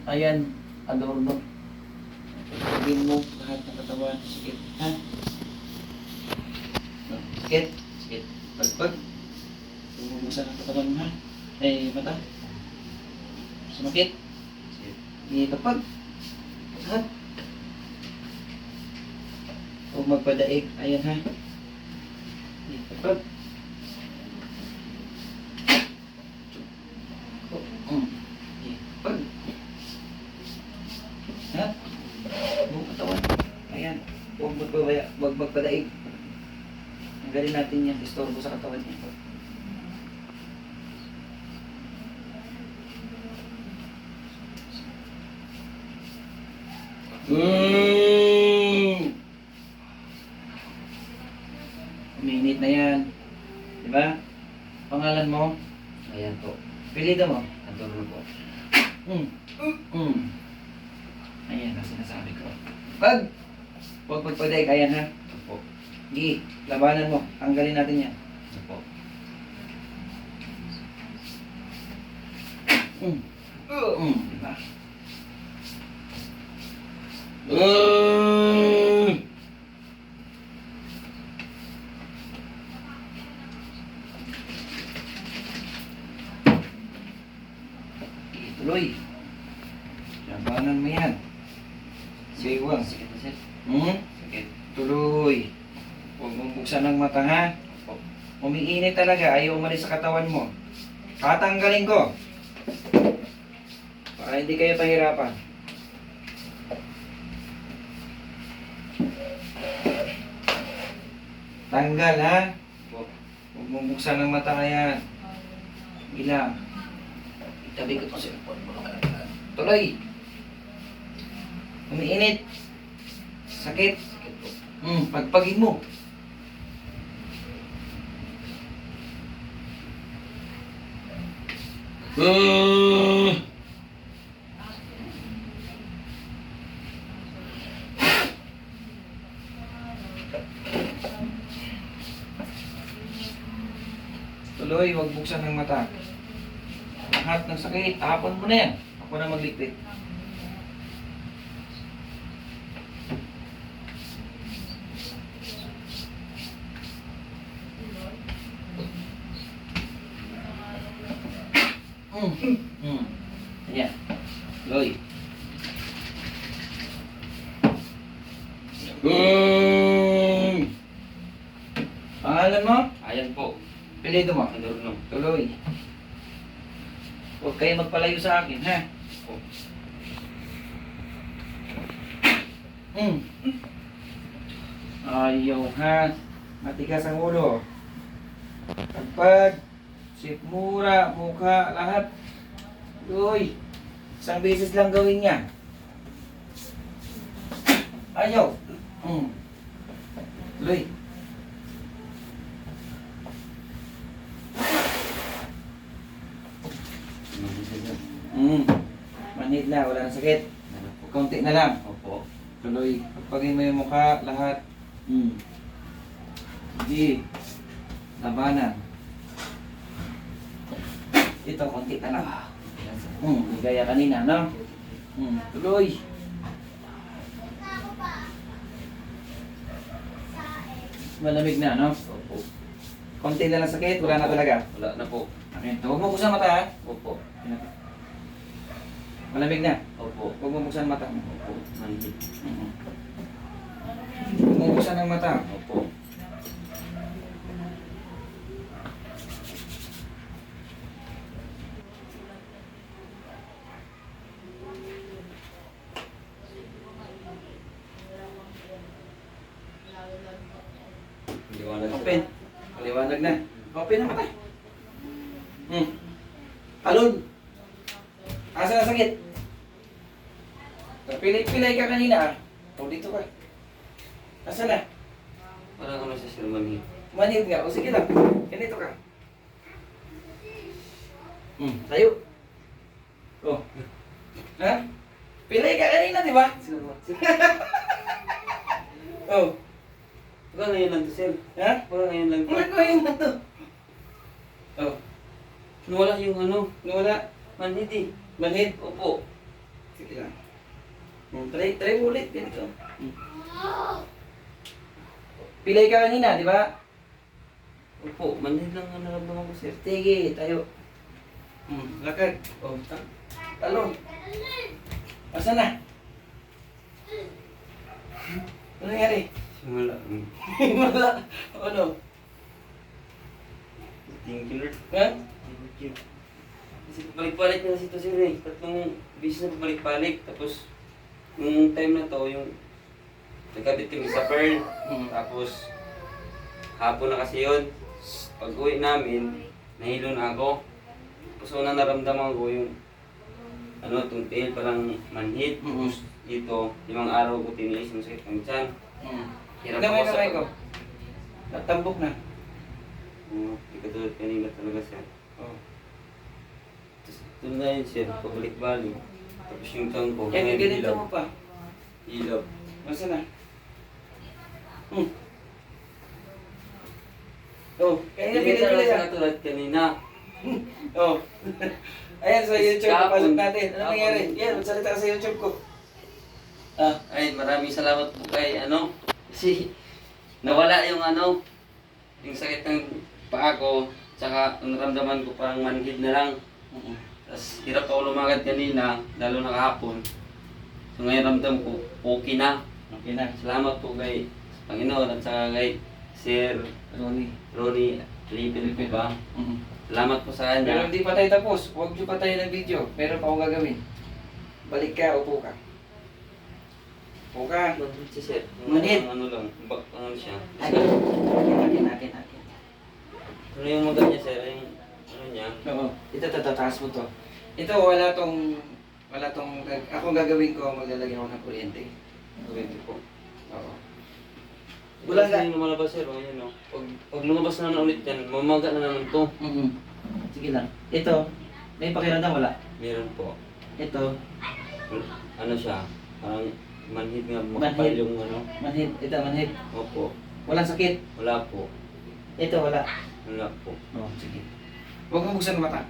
Ayan, adorno. Pagpagin mo lahat ng katawan. Sikit, ha? Sikit, sikit. Pagpag. Bumubusan ang katawan mo, ha? Mata. Sumakit. Sikit. Pagpag. Lahat. Huwag magpadaig. Ayan, ha? Pagpag. Pag. Ha? Buong katawan. Ayan. Huwag magpadaig. Tanggalin natin yan. Istorbo sa katawan niya. Uminit na yan. Diba? Pangalan mo? Ayan po. Pilido mo? Adorno po. Ayan ang sinasabi ko. Pag! Huwag magpadaig. Ayan, ha? Opo. Gi, labanan mo. Tanggalin natin yan. Opo. Diba? Tuloy. Labanan mo yan. Siwang. Sakit na sir. Sakit. Tuloy. Huwag mong buksan ang mata, ha? Opo. Umiinit talaga. Ayaw umalis sa katawan mo. Tatanggalin ko. Para hindi kayo pahirapan. Tanggal, ha? Opo. Huwag mong buksan ang mata kaya. Ilang. Itabi ko itong cellphone mo. Tuloy. Umiinit. Sakit. Sakit po. Pagpagin mo. Tuloy, huwag buksan ng mata. Lahat ng sakit, tapon mo na yan. Ako na magligpit. Ayan. Tuloy. Pangalan mo? Ayan po. Pilido mo? Adorno. Tuloy. Huwag kayo magpalayo sa akin, ha? Opo. Ayaw, ha? Matigas ang ulo. Pagpag, sikmura, mukha, lahat. Uy, isang beses lang gawin niya. Ayaw. Tuloy. Manhid na, wala na sakit. Ano po? Konti na lang. Opo. Tuloy. Pagpagin mo yung mukha, lahat. Hindi. Labanan. Ito, konti na lang. Ayan sir. Gaya kanina, no? Tuloy. Malamig na, no? Opo. Konti na lang sakit, wala na talaga. Wala na po. Okay, huwag mo buksan mata, ha? Opo. Malamig na. Opo. Huwag mo buksan mata. Opo. Manhid. Huwag mo buksan ang mata. Opo. Liwanag. Open. Maliwanag na. Open ang mata. Talon. Asa na sakit? Pilay-pilay ka kanina, ah. O, dito ka. Asa na? Parang ano sa sir, manhid. Manhid nga. O, sige lang. Ganito ka. Tayo. O. Ha? Pilay ka kanina, di ba? Oh. Wala ngayon lang to sir. Ha? Wala ngayon lang to. Ano gawin mo to? Oh. Nawala yung ano, Nawala. manhid eh. Manhid. Opo. Try mo ulit. Ganito. Pilay ka kanina, di ba? Opo, manhid lang ang naramdaman ko, sir. Sige, tayo. Lakad. Talon. Asa na? Ano nangyari? Simula. Wala. Ano? Thank you, Lord. Ha? Thank you. Kasi pabalik-balik na kasi ito, sir, eh. Tatlong beses na pabalik-balik. Tapos, yung time na to, yung nagkabit kami sa Pearl. Tapos, hapon na kasi yun. Pag uwi namin, nahilo na ako. Tapos unang naramdaman ko yung itong tail parang manhid. Tapos dito, 5 araw ko tiniis yung sakit ng tiyan. Hirap ako sa Kamay ko. Natambok na. Hindi katulad kanina talaga siya. Oh. Tapos ito na yun siya, pabalik-balik. Tapos yung tiyan ko, Kaya ganito mo pa. Ilaw. Masa na? Oh, kaya Hindi pinipili talaga ka. katulad kanina. Oh. Ayan, sa YouTube, Kapon. pasok natin. Ano Kapon. nangyari? Yan, magsalita ka sa YouTube ko. Ay, maraming salamat po kay kasi nawala yung yung sakit ng paa ko, tsaka ang naramdaman ko parang manhid na lang. Tapos hirap ako lumakad kanina, lalo na kahapon. So ngayon ramdam ko, okay na. Okay na. Salamat po kay Panginoon at saka kay Sir Ronnie Lipil po ba? Salamat po sa Pero kanya. hindi pa tayo tapos. Huwag nyo pa tayo ng video. Meron pa akong gagawin. Balik ka, upo ka. Upo ka. Si Sir, Manhid. ano lang, siya. Akin. Ano yung maga niya, Sir? Yung niya? Oo. Ito, tataas mo to. Ito, wala tong, akong gagawin ko, maglalagyan ako ng kuryente. Kuryente po. Oo. Wala Bulaga. kasi yung lumalabas, Sir. O, yun, o. Pag lumabas na ulit yan, mamaga na naman to. Sige lang. Ito, may pakiramdam wala. Meron po. Ito, Ano siya? Parang manhid nga, makapal Manhid. yung manhid. Ito, manhid. Opo. Walang sakit. Wala po. Ito, wala. Wala po. Oo, sige. Huwag mong buksan ang mata.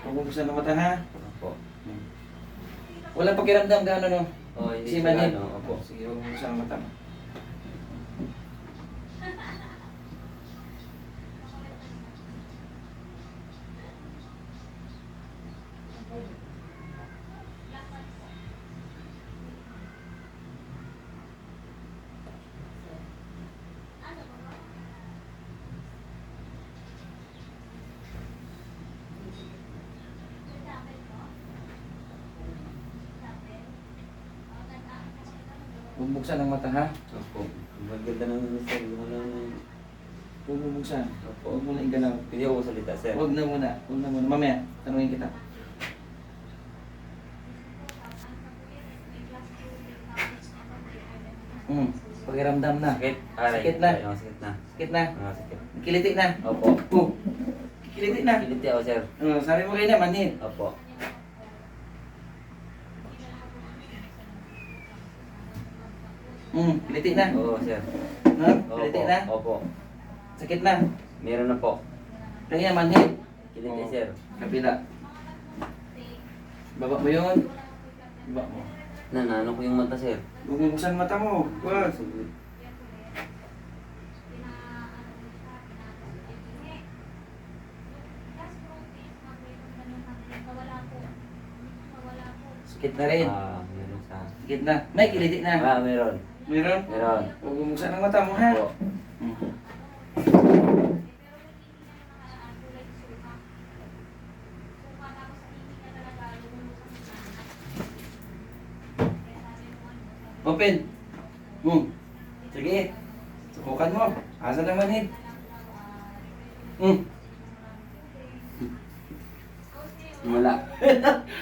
Huwag mong buksan ang mata, ha? Opo. Walang pakiramdam gaano, no? Oh, hindi Si siya manhid. Opo. Sige, huwag mong buksan ang mata mo. Huwag buksan ang mata, ha? Opo. Maganda naman, Sir. Wala na. Huwag mo buksan. Opo. Huwag mo na igalaw. Pwede ako salita, Sir. Huwag na muna. Huwag na muna. Mamaya, tanungin kita. Pakiramdam na. Sakit? Aray. Sakit na. Ay, sakit na. Sakit na. Sakit. Kiliti na. Opo. Kiliti na. Kiliti ako, Sir. Sabi mo kayo na, manhid. Opo. Kiliti na. Oo, Sir. Ha? Opo. Kiliti na. Opo. Sakit na. Meron na po. Kaya manhid. Kiliti, Oo. Sir. Kabila. Baba mo yun. Baba mo. Nanano ko yung mata, Sir. Huwag mo buksan mata mo. Huwag. Sakit na rin. Meron sa... Sakit na. May kiliti na. Meron. Meron? Meron. Huwag mo buksan ang mata mo, ha? Opo. Open. Sige. Subukan mo. Asa naman eh. Wala.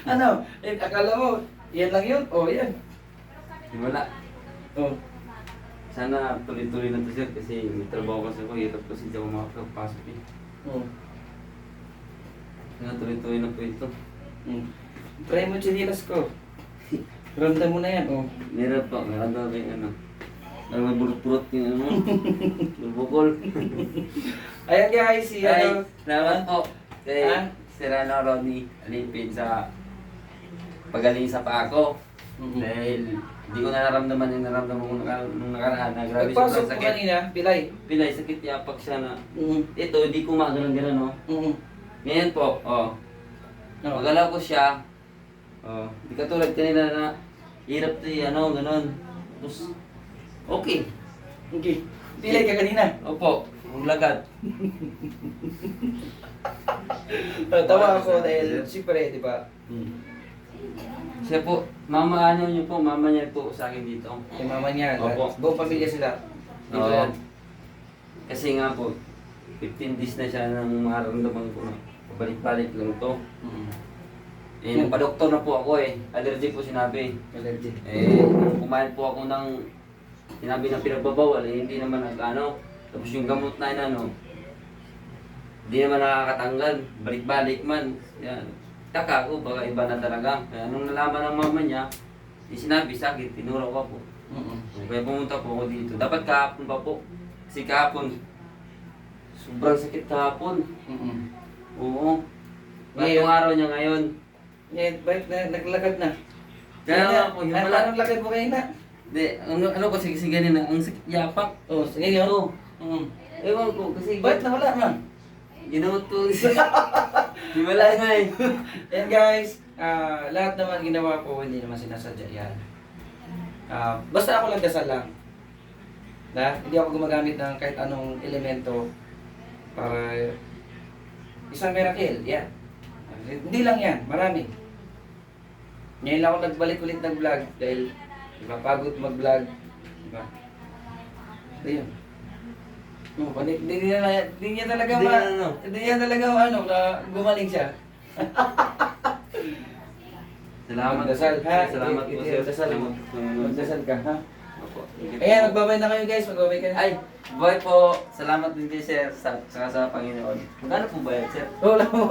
Ano? Akala mo, yan lang yun? Oh, yan. Wala. Oh. Sana tuloy-tuloy na to, Sir, kasi may trabaho kasi ako. Hirap kasi hindi ako makapasok eh. Oh. Sana tuloy-tuloy na po ito. Try mo chinilas ko. Ramdam mo na yan, oh. Meron po. Meron daw yung may burot-burot yung bulbukol. Ayan guys, si Ay, ano. salamat po kay Ah? Sir Ronnie Alipid sa pagaling sa paa ko. Mhm. Dahil hindi ko naramdaman yung naramdaman ko nung nakaraan na grabe Nagpasok sobrang ko sakit. kanina, pilay. Pilay, sakit yapak siya na. Mhm. Ito, hindi ko magano'n-ganon, no? Mhm. Ngayon po, magalaw ko siya. Di katulad kanina na hirap to ganon. Tapos, okay. Okay. Pilay ka kanina. Opo, maglagad. Tawa ako dahil siyempre, di ba? Siya po, mama niya po sa akin dito. Yung mama niya, Opo. buong pamilya sila. Dito Oo. yan. Kasi nga po, 15 days na siya nang mararamdaman ko na pabalik-balik lang to. Mhm. Eh, nagpa-doktor na po ako eh. Allergy po sinabi. Allergy. Eh, kumain po ako ng sinabi ng pinagbabawal, eh, hindi naman tapos yung gamot na hindi naman nakakatanggal, balik-balik man. Yan. Taka ko, baka iba na talaga. Kaya nung nalaman ng mama niya, sinabi sa akin, tinuro ko po. Mhm. Kaya pumunta po ako dito. Dapat kahapon pa po. Kasi kahapon, sobrang sakit kahapon. Mhm. Oo. Ngayon? Yung araw niya ngayon. Ngayon, bakit naglakad na? Kaya nga po, yung pala. Anong lakad mo kanina? Hindi, ano kasi ganun ang sakit yapak. Oh, sige yun. Oo. Mhm. Ewan ko, kasi Bakit nawala man? ginamot ko. Di wala nga eh. Yan guys, lahat naman ginawa ko, hindi naman sinasadya yan. Basta ako lang dasal lang. Hindi ako gumagamit ng kahit anong elemento para isang miracle. Yan. Hindi lang yan, marami. Ngayon lang ako nagbalik ulit ng vlog dahil pagod mag-vlog. Diba? Ito yun. Hindi niya talaga hindi niya talaga na gumaling siya. Salamat. Magdasal, ha? Salamat po sir. Magdasal. Salamat po. Magdasal ka, ha? Opo. Ayan, magbabay na kayo guys, magbabay ka na. Ay, boy po. Salamat din kay sir sa Panginoon. Magkano po ba yan, sir? Wala mo.